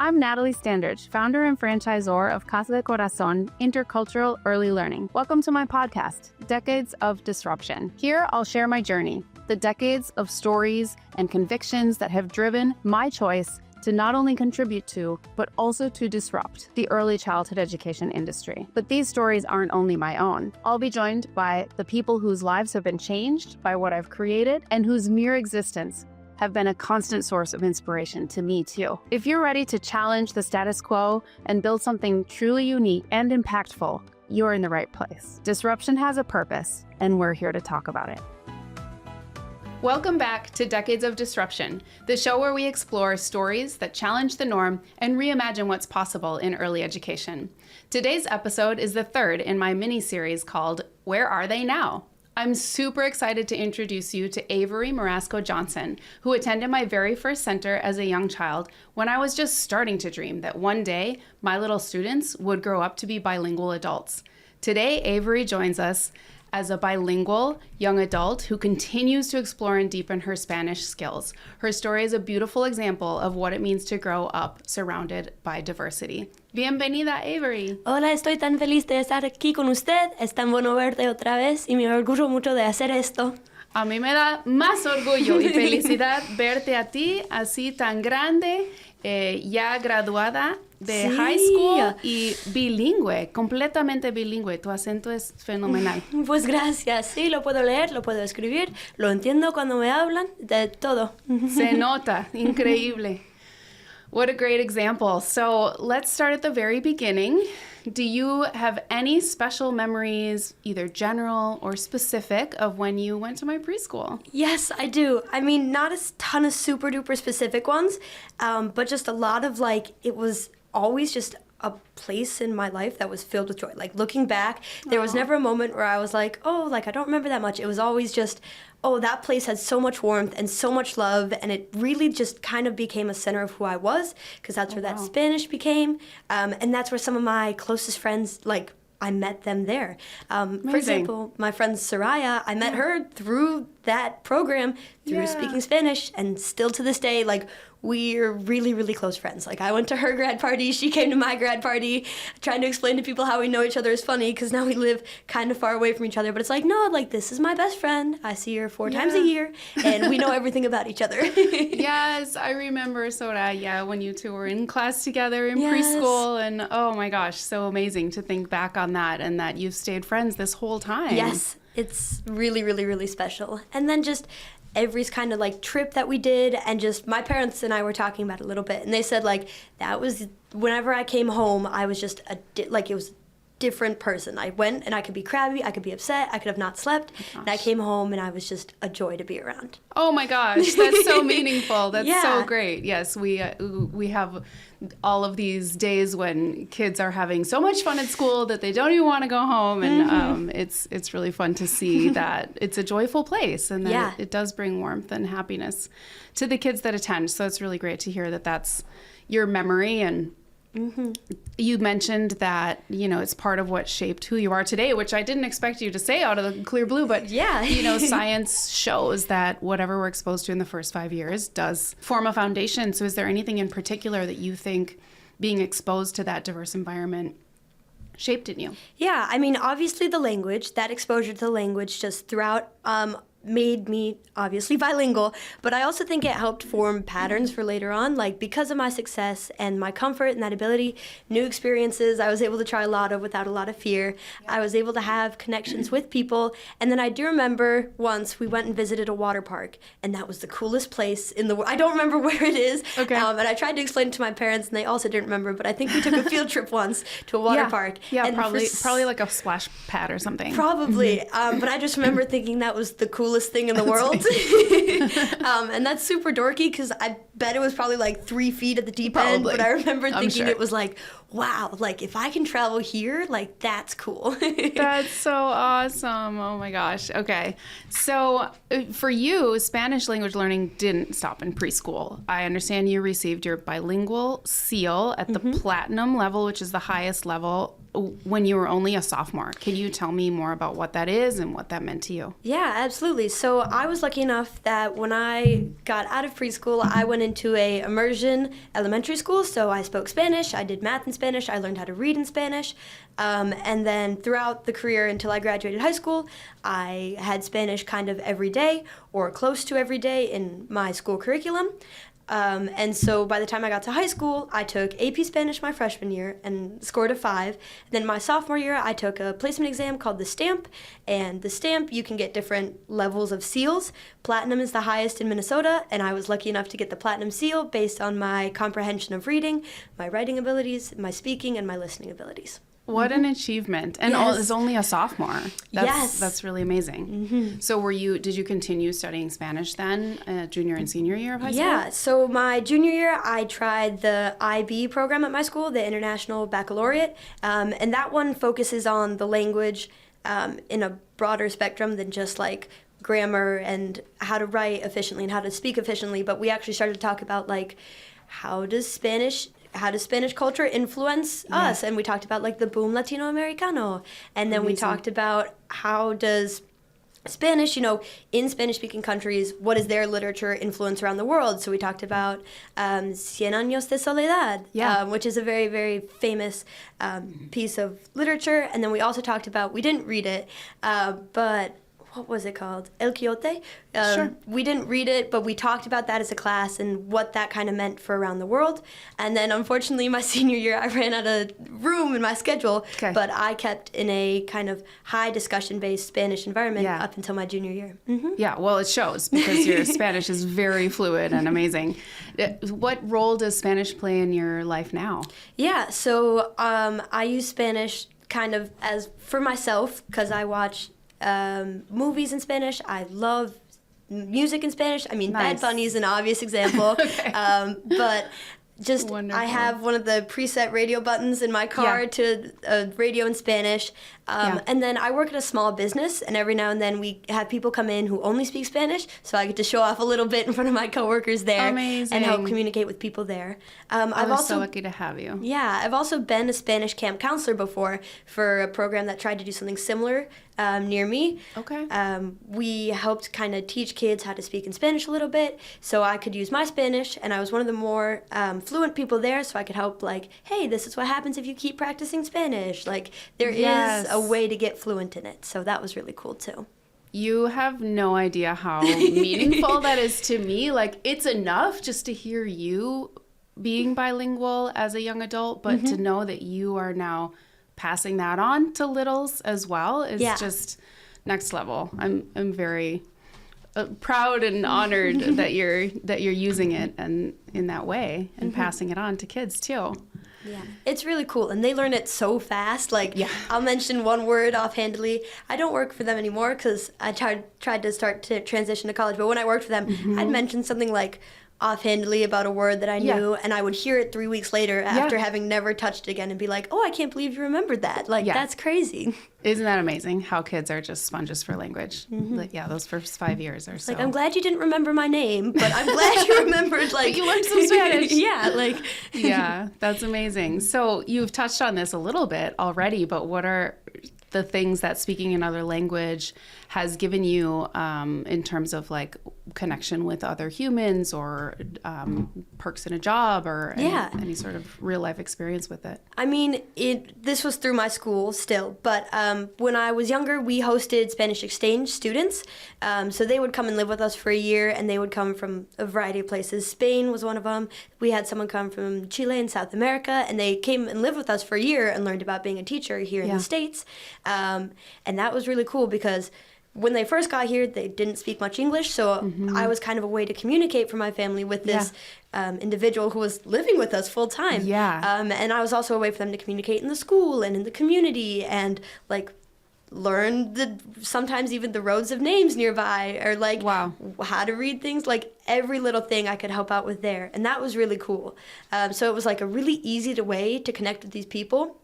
I'm Natalie Standridge, founder and franchisor of Casa de Corazon Intercultural Early Learning. Welcome to my podcast, Decades of Disruption. Here, I'll share my journey, the decades of stories and convictions that have driven my choice to not only contribute to, but also to disrupt the early childhood education industry. But these stories aren't only my own. I'll be joined by the people whose lives have been changed by what I've created and whose mere existence have been a constant source of inspiration to me too. If you're ready to challenge the status quo and build something truly unique and impactful, you're in the right place. Disruption has a purpose, and we're here to talk about it. Welcome back to Decades of Disruption, the show where we explore stories that challenge the norm and reimagine what's possible in early education. Today's episode is the third in my mini-series called Where Are They Now? I'm super excited to introduce you to Avery Marasco-Johnson, who attended my very first center as a young child when I was just starting to dream that one day my little students would grow up to be bilingual adults. Today, Avery joins us as a bilingual young adult who continues to explore and deepen her Spanish skills. Her story is a beautiful example of what it means to grow up surrounded by diversity. Bienvenida, Avery. Hola, estoy tan feliz de estar aquí con usted. Es tan bueno verte otra vez y me orgullo mucho de hacer esto. A mí me da más orgullo y felicidad verte a ti así tan grande, ya graduada de high school y bilingüe, completamente bilingüe. Tu acento es fenomenal. Pues gracias. Sí, lo puedo leer, lo puedo escribir, lo entiendo cuando me hablan, de todo. Se nota, increíble. What a great example. So let's start at the very beginning. Do you have any special memories, either general or specific, of when you went to my preschool? Yes, I do. I mean, not a ton of super duper specific ones, but just a lot of it was always just a place in my life that was filled with joy. Like looking back, there was never a moment where I was like, I don't remember that much. It was always just, that place had so much warmth and so much love, and it really just kind of became a center of who I was, because that's where that Spanish became, and that's where some of my closest friends, I met them there. For example, my friend Soraya, I met her through that program, through speaking Spanish, and still to this day, we're really, really close friends. I went to her grad party, she came to my grad party, trying to explain to people how we know each other is funny, because now we live kind of far away from each other, but it's this is my best friend. I see her 4 times a year, and we know everything about each other. Yes, I remember Soraya, when you two were in class together in preschool, and oh my gosh, so amazing to think back on that, and that you've stayed friends this whole time. Yes, it's really, really, really special. And then just Avery's kind of trip that we did, and just my parents and I were talking about it a little bit, and they said that was whenever I came home, I was just it was a different person. I went and I could be crabby, I could be upset, I could have not slept, and I came home and I was just a joy to be around. Oh my gosh, that's so meaningful. That's so great. Yes, we have all of these days when kids are having so much fun at school that they don't even want to go home, and it's really fun to see that it's a joyful place, and that it does bring warmth and happiness to the kids that attend. So it's really great to hear that that's your memory. And you mentioned that, it's part of what shaped who you are today, which I didn't expect you to say out of the clear blue, but science shows that whatever we're exposed to in the first 5 years does form a foundation. So is there anything in particular that you think being exposed to that diverse environment shaped in you? Yeah, I mean, obviously the language, that exposure to the language just throughout made me obviously bilingual, but I also think it helped form patterns for later on, because of my success and my comfort and that ability, new experiences I was able to try a lot of without a lot of fear. I was able to have connections with people, and then I do remember once we went and visited a water park, and that was the coolest place in the world. I don't remember where it is, and I tried to explain it to my parents, and they also didn't remember, but I think we took a field trip once to a water park. Yeah, and probably like a splash pad or something. Probably, but I just remember thinking that was the coolest thing in the world. And that's super dorky, because I bet it was probably 3 feet at the deep end, but I remember thinking it was wow, if I can travel here, that's cool. That's so awesome. Oh my gosh. Okay. So for you, Spanish language learning didn't stop in preschool. I understand you received your bilingual seal at the platinum level, which is the highest level when you were only a sophomore. Can you tell me more about what that is and what that meant to you? Yeah, absolutely. So I was lucky enough that when I got out of preschool, I went into a immersion elementary school. So I spoke Spanish, I did math in Spanish, I learned how to read in Spanish. And then throughout the career until I graduated high school, I had Spanish kind of every day or close to every day in my school curriculum. And so by the time I got to high school, I took AP Spanish my freshman year and scored a 5. And then my sophomore year, I took a placement exam called the Stamp. And the Stamp, you can get different levels of seals. Platinum is the highest in Minnesota, and I was lucky enough to get the Platinum seal based on my comprehension of reading, my writing abilities, my speaking, and my listening abilities. What an achievement. And is only a sophomore. That's really amazing. So did you continue studying Spanish then, junior and senior year of high school? Yeah, so my junior year, I tried the IB program at my school, the International Baccalaureate, and that one focuses on the language in a broader spectrum than just like grammar and how to write efficiently and how to speak efficiently, but we actually started to talk about like how does Spanish culture influence us? And we talked about like the boom Latinoamericano. And then we talked about how does Spanish, in Spanish-speaking countries, what is their literature influence around the world? So we talked about Cien Años de Soledad, which is a very, very famous piece of literature. And then we also talked about, we didn't read it, but what was it called? El Quixote? Sure. We didn't read it, but we talked about that as a class and what that kind of meant for around the world. And then, unfortunately, my senior year, I ran out of room in my schedule, but I kept in a kind of high discussion-based Spanish environment up until my junior year. Yeah, well, it shows because your Spanish is very fluid and amazing. What role does Spanish play in your life now? Yeah, so I use Spanish kind of as for myself because I watch movies in Spanish. I love music in Spanish. I mean, Bad Bunny is an obvious example. But just wonderful. I have one of the preset radio buttons in my car to a radio in Spanish. And then I work at a small business, and every now and then we have people come in who only speak Spanish, so I get to show off a little bit in front of my coworkers there and help communicate with people there. I was so lucky to have you. Yeah, I've also been a Spanish camp counselor before for a program that tried to do something similar near me. Okay. We helped kind of teach kids how to speak in Spanish a little bit, so I could use my Spanish, and I was one of the more fluent people there, so I could help like, hey, this is what happens if you keep practicing Spanish. Like, there is a way to get fluent in it, so that was really cool too. You have no idea how meaningful that is to me. Like, it's enough just to hear you being bilingual as a young adult, but to know that you are now passing that on to littles as well is just next level. I'm very proud and honored that you're using it and in that way and passing it on to kids too. Yeah, it's really cool, and they learn it so fast. Like, I'll mention one word offhandedly. I don't work for them anymore because I tried to start to transition to college, but when I worked for them, I'd mention something like offhandedly about a word that I knew, and I would hear it 3 weeks later after having never touched it again and be like, oh, I can't believe you remembered that. Like, that's crazy. Isn't that amazing how kids are just sponges for language? Like, those first 5 years or so. Like, I'm glad you didn't remember my name, but I'm glad you remembered, like... you learned some Spanish. Yeah, that's amazing. So you've touched on this a little bit already, but what are the things that speaking another language has given you in terms of like connection with other humans or perks in a job or any sort of real life experience with it? I mean, this was through my school still, but when I was younger, we hosted Spanish exchange students. So they would come and live with us for a year, and they would come from a variety of places. Spain was one of them. We had someone come from Chile and South America, and they came and lived with us for a year and learned about being a teacher here in the States. And that was really cool because when they first got here, they didn't speak much English, so I was kind of a way to communicate for my family with this individual who was living with us full time. And I was also a way for them to communicate in the school and in the community and like learn sometimes even the roads of names nearby or like how to read things. Like every little thing I could help out with there, and that was really cool. So it was like a really easy way to connect with these people.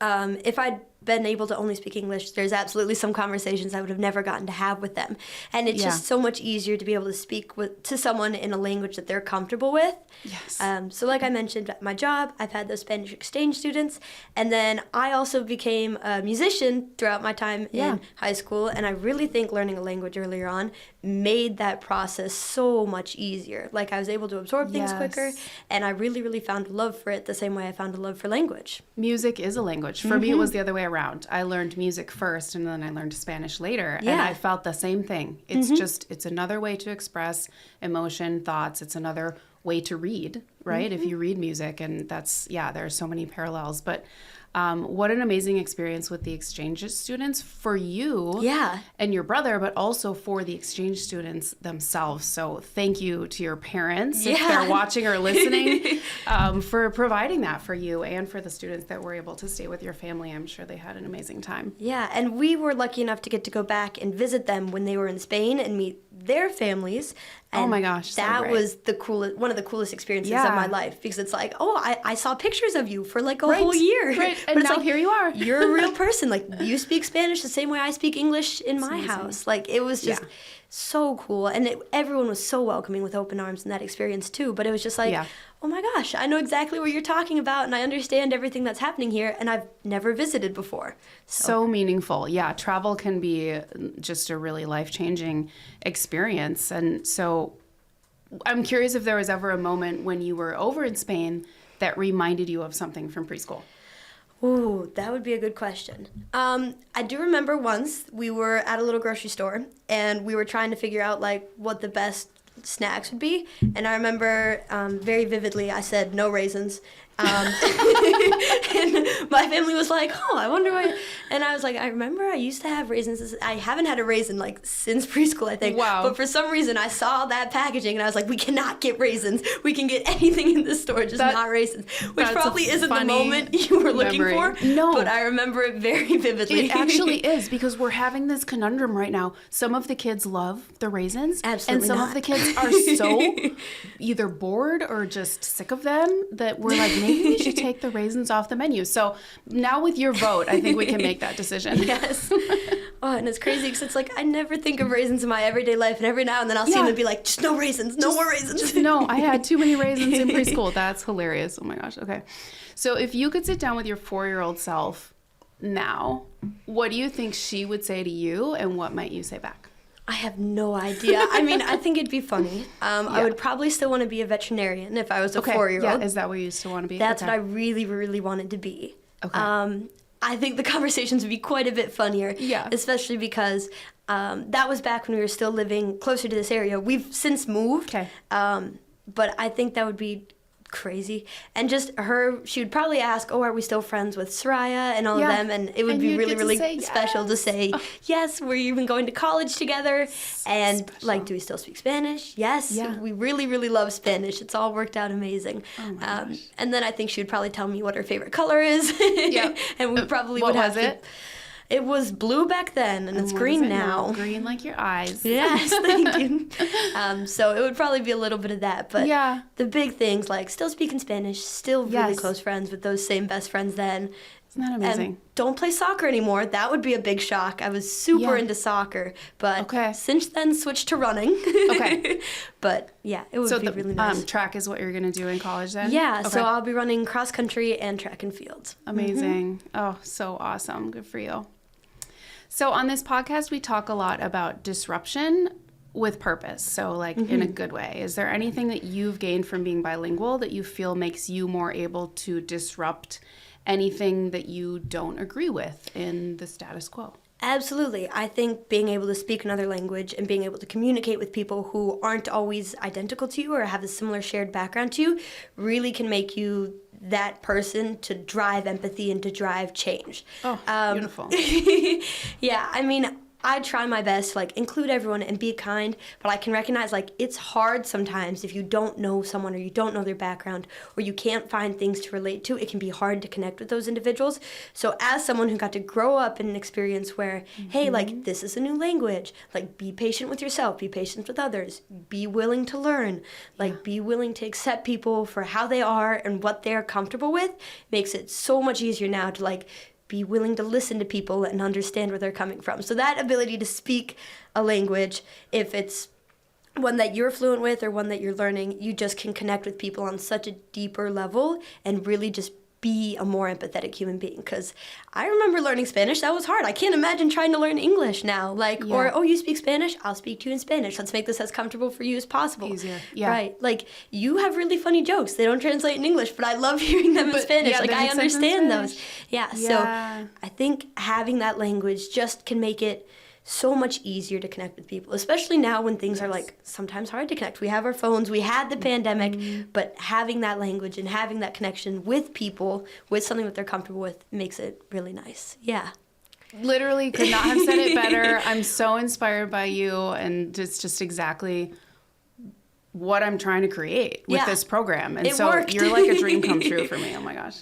If I'd been able to only speak English, there's absolutely some conversations I would have never gotten to have with them. And it's just so much easier to be able to speak to someone in a language that they're comfortable with. Yes. So like I mentioned, at my job, I've had those Spanish exchange students. And then I also became a musician throughout my time in high school. And I really think learning a language earlier on made that process so much easier. Like I was able to absorb things quicker. And I really, really found a love for it the same way I found a love for language. Music is a language. For me, it was the other way around. I learned music first and then I learned Spanish later. And I felt the same thing. It's it's another way to express emotion, thoughts. It's another way to read, right? If you read music, and that's, there are so many parallels. But what an amazing experience with the exchange students for you and your brother, but also for the exchange students themselves. So thank you to your parents, if they're watching or listening, for providing that for you and for the students that were able to stay with your family. I'm sure they had an amazing time. Yeah, and we were lucky enough to get to go back and visit them when they were in Spain and meet their families. And oh my gosh, that was the coolest, one of the coolest experiences of my life, because it's like, I saw pictures of you for like a whole year. Right. But And it's now like, here you are. You're a real person. Like, you speak Spanish the same way I speak English in my house. Like, it was just so cool. And everyone was so welcoming with open arms in that experience too. But it was just like, oh my gosh, I know exactly what you're talking about, and I understand everything that's happening here, and I've never visited before. So meaningful. Yeah, travel can be just a really life-changing experience. And so I'm curious if there was ever a moment when you were over in Spain that reminded you of something from preschool. Ooh, that would be a good question. I do remember once we were at a little grocery store and we were trying to figure out like what the best snacks would be. And I remember very vividly I said no raisins. And my family was like, oh, I wonder why. And I was like, I remember I used to have raisins. I haven't had a raisin like since preschool, I think. Wow. But for some reason I saw that packaging and I was like, we cannot get raisins. We can get anything in this store, just not raisins. Which probably isn't the moment you were looking for. No. But I remember it very vividly. It actually is, because we're having this conundrum right now. Some of the kids love the raisins. Absolutely And some not. of the kids are so either bored or just sick of them that we're like, maybe we should take the raisins off the menu. So now with your vote, I think we can make that decision. Yes. Oh, and it's crazy because it's like I never think of raisins in my everyday life, and every now and then I'll see them and be like, just no raisins, no more raisins. Just no, I had too many raisins in preschool. That's hilarious. Oh my gosh. Okay. So if you could sit down with your 4-year-old self now, what do you think she would say to you, and what might you say back? I have no idea. I mean, I think it'd be funny. I would probably still want to be a veterinarian if I was a 4-year-old. Yeah. Is that what you used to want to be? That's what I really, really wanted to be. Okay. I think the conversations would be quite a bit funnier. Yeah. Especially because that was back when we were still living closer to this area. We've since moved. Okay. But I think that would be crazy. And just she would probably ask, oh, are we still friends with Soraya and all of them? And it would be really, really special to say, yes, we're even going to college together. And like, do we still speak Spanish? Yes. Yeah. We really, really love Spanish. It's all worked out amazing. Oh my gosh. And then I think she would probably tell me what her favorite color is. Yeah. And we probably what would have was it? It was blue back then, and it's green now. Green like your eyes. Yes, thank you. So it would probably be a little bit of that. But the big things, like still speaking Spanish, still really close friends with those same best friends then. Isn't that amazing? And don't play soccer anymore. That would be a big shock. I was super into soccer, but since then switched to running. Okay. But yeah, it would be really nice. Track is what you're going to do in college then? Yeah, so I'll be running cross country and track and field. Amazing. Oh, so awesome. Good for you. So on this podcast, we talk a lot about disruption with purpose. So like in a good way. Is there anything that you've gained from being bilingual that you feel makes you more able to disrupt anything that you don't agree with in the status quo? Absolutely. I think being able to speak another language and being able to communicate with people who aren't always identical to you or have a similar shared background to you really can make you that person to drive empathy and to drive change. Oh, beautiful. Yeah, I mean, I try my best to, like, include everyone and be kind, but I can recognize, like, it's hard sometimes if you don't know someone or you don't know their background or you can't find things to relate to. It can be hard to connect with those individuals. So as someone who got to grow up in an experience where, hey, like, this is a new language, like, be patient with yourself, be patient with others, be willing to learn, like, be willing to accept people for how they are and what they're comfortable with, makes it so much easier now to, like, be willing to listen to people and understand where they're coming from. So that ability to speak a language, if it's one that you're fluent with or one that you're learning, you just can connect with people on such a deeper level and really just be a more empathetic human being. Because I remember learning Spanish. That was hard. I can't imagine trying to learn English now. Like, or, oh, you speak Spanish? I'll speak to you in Spanish. Let's make this as comfortable for you as possible. Easier. Yeah. Right. Like, you have really funny jokes. They don't translate in English, but I love hearing them in Spanish. Yeah, like, I understand those. Yeah. So I think having that language just can make it so much easier to connect with people, especially now when things are like sometimes hard to connect. We have our phones, we had the pandemic, but having that language and having that connection with people, with something that they're comfortable with, makes it really nice. Yeah. Literally could not have said it better. I'm so inspired by you, and it's just exactly what I'm trying to create with this program. And so worked. You're like a dream come true for me. Oh my gosh.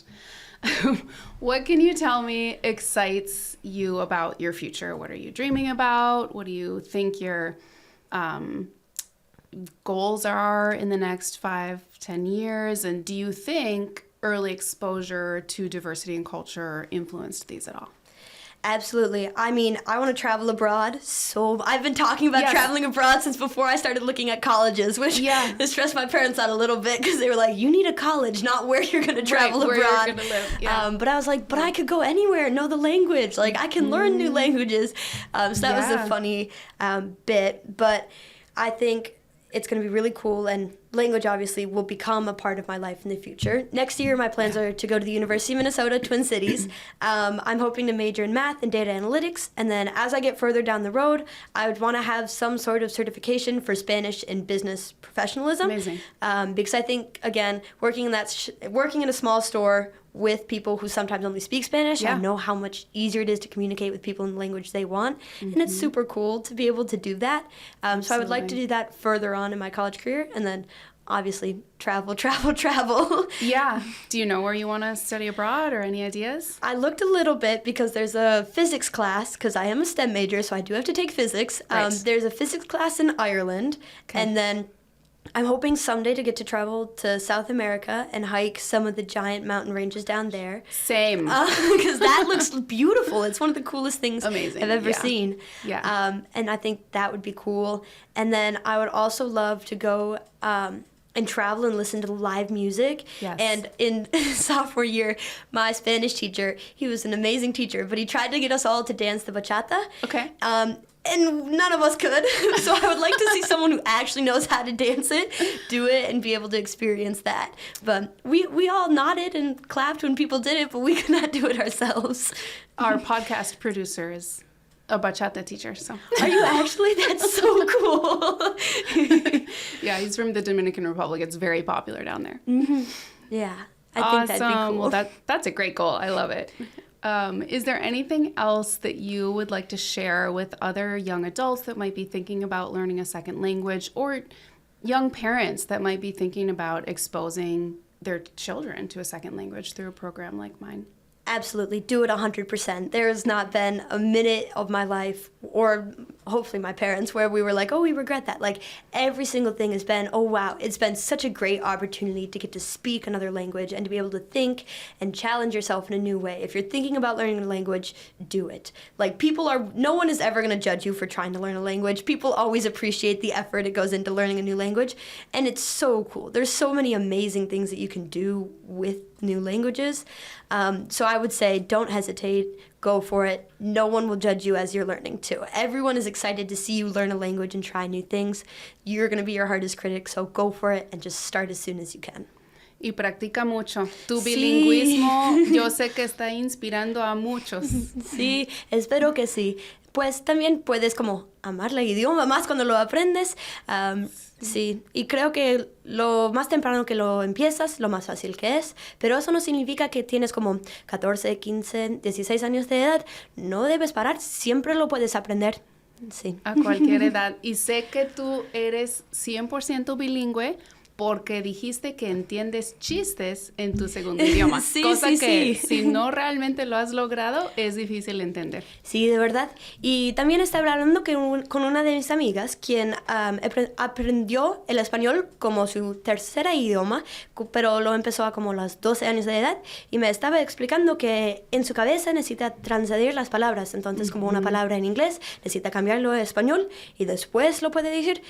What can you tell me excites you about your future? What are you dreaming about? What do you think your goals are in the next 5-10 years? And do you think early exposure to diversity and culture influenced these at all? Absolutely. I mean, I want to travel abroad. So I've been talking about traveling abroad since before I started looking at colleges, which has stressed my parents out a little bit because they were like, you need a college, not where you're going to travel abroad. Where you're going to live. Yeah. But I was like, but I could go anywhere, know the language. Like, I can learn new languages. So that was a funny bit. But I think it's going to be really cool, and language obviously will become a part of my life in the future. Next year, my plans are to go to the University of Minnesota, Twin Cities. I'm hoping to major in math and data analytics, and then as I get further down the road, I would want to have some sort of certification for Spanish and business professionalism. Amazing. Because I think, again, working in a small store with people who sometimes only speak Spanish, I know how much easier it is to communicate with people in the language they want, and it's super cool to be able to do that. So I would like to do that further on in my college career, and then obviously travel. Yeah. Do you know where you want to study abroad or any ideas? I looked a little bit because there's a physics class, because I am a STEM major, so I do have to take physics. Right. There's a physics class in Ireland, and then I'm hoping someday to get to travel to South America and hike some of the giant mountain ranges down there. Same. Because that looks beautiful. It's one of the coolest things I've ever seen. Yeah. And I think that would be cool. And then I would also love to go and travel and listen to live music. Yes. And in sophomore year, my Spanish teacher, he was an amazing teacher, but he tried to get us all to dance the bachata. Okay. And none of us could. So I would like to see someone who actually knows how to dance it, do it, and be able to experience that. But we all nodded and clapped when people did it, but we could not do it ourselves. Our podcast producer is a bachata teacher, so. Are you actually? That's so cool. Yeah, he's from the Dominican Republic. It's very popular down there. Mm-hmm. Yeah, I think that'd be cool. Well, that's a great goal. I love it. Is there anything else that you would like to share with other young adults that might be thinking about learning a second language, or young parents that might be thinking about exposing their children to a second language through a program like mine? Absolutely. Do it 100%. There has not been a minute of my life, or hopefully my parents, where we were like, oh, we regret that. Like, every single thing has been, oh, wow, it's been such a great opportunity to get to speak another language and to be able to think and challenge yourself in a new way. If you're thinking about learning a language, do it. Like, no one is ever going to judge you for trying to learn a language. People always appreciate the effort it goes into learning a new language, and it's so cool. There's so many amazing things that you can do with new languages. So I would say don't hesitate, go for it. No one will judge you as you're learning too. Everyone is excited to see you learn a language and try new things. You're going to be your hardest critic, so go for it and just start as soon as you can. Y practica mucho. Tu bilingüismo yo sé que está inspirando a muchos. Sí, espero que sí. Pues también puedes como amar el idioma más cuando lo aprendes. Sí, y creo que lo más temprano que lo empiezas, lo más fácil que es, pero eso no significa que tienes como 14, 15, 16 años de edad. No debes parar, siempre lo puedes aprender. Sí. A cualquier edad. Y sé que tú eres 100% bilingüe porque dijiste que entiendes chistes en tu segundo idioma. Sí, cosa sí, que sí. si no realmente lo has logrado, es difícil entender. Sí, de verdad. Y también estaba hablando con una de mis amigas, quien aprendió el español como su tercer idioma, pero lo empezó a como los 12 años de edad, y me estaba explicando que en su cabeza necesita transcribir las palabras. Entonces, como una palabra en inglés, necesita cambiarlo a español y después lo puede decir.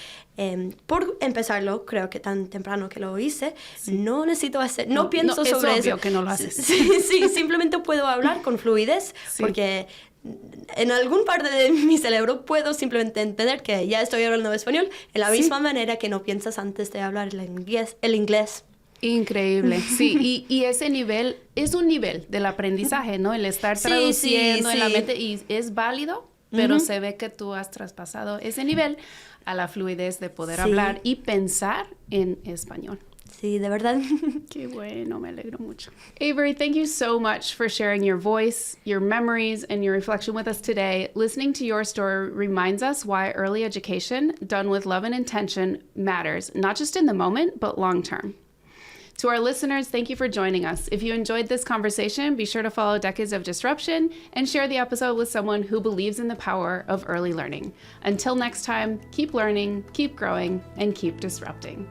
Por empezarlo, creo que tan temprano que lo hice, no necesito hacer, no pienso sobre eso. Es obvio que no lo haces. Sí, simplemente puedo hablar con fluidez, porque en algún parte de mi cerebro puedo simplemente entender que ya estoy hablando español en la misma manera que no piensas antes de hablar el inglés. Increíble, sí, y ese nivel es un nivel del aprendizaje, ¿no? El estar traduciendo en la mente, y es válido, pero se ve que tú has traspasado ese nivel a la fluidez de poder hablar y pensar en español. Sí, de verdad. Qué bueno, me alegro mucho. Avery, thank you so much for sharing your voice, your memories, and your reflection with us today. Listening to your story reminds us why early education, done with love and intention, matters, not just in the moment, but long term. To our listeners, thank you for joining us. If you enjoyed this conversation, be sure to follow Decades of Disruption and share the episode with someone who believes in the power of early learning. Until next time, keep learning, keep growing, and keep disrupting.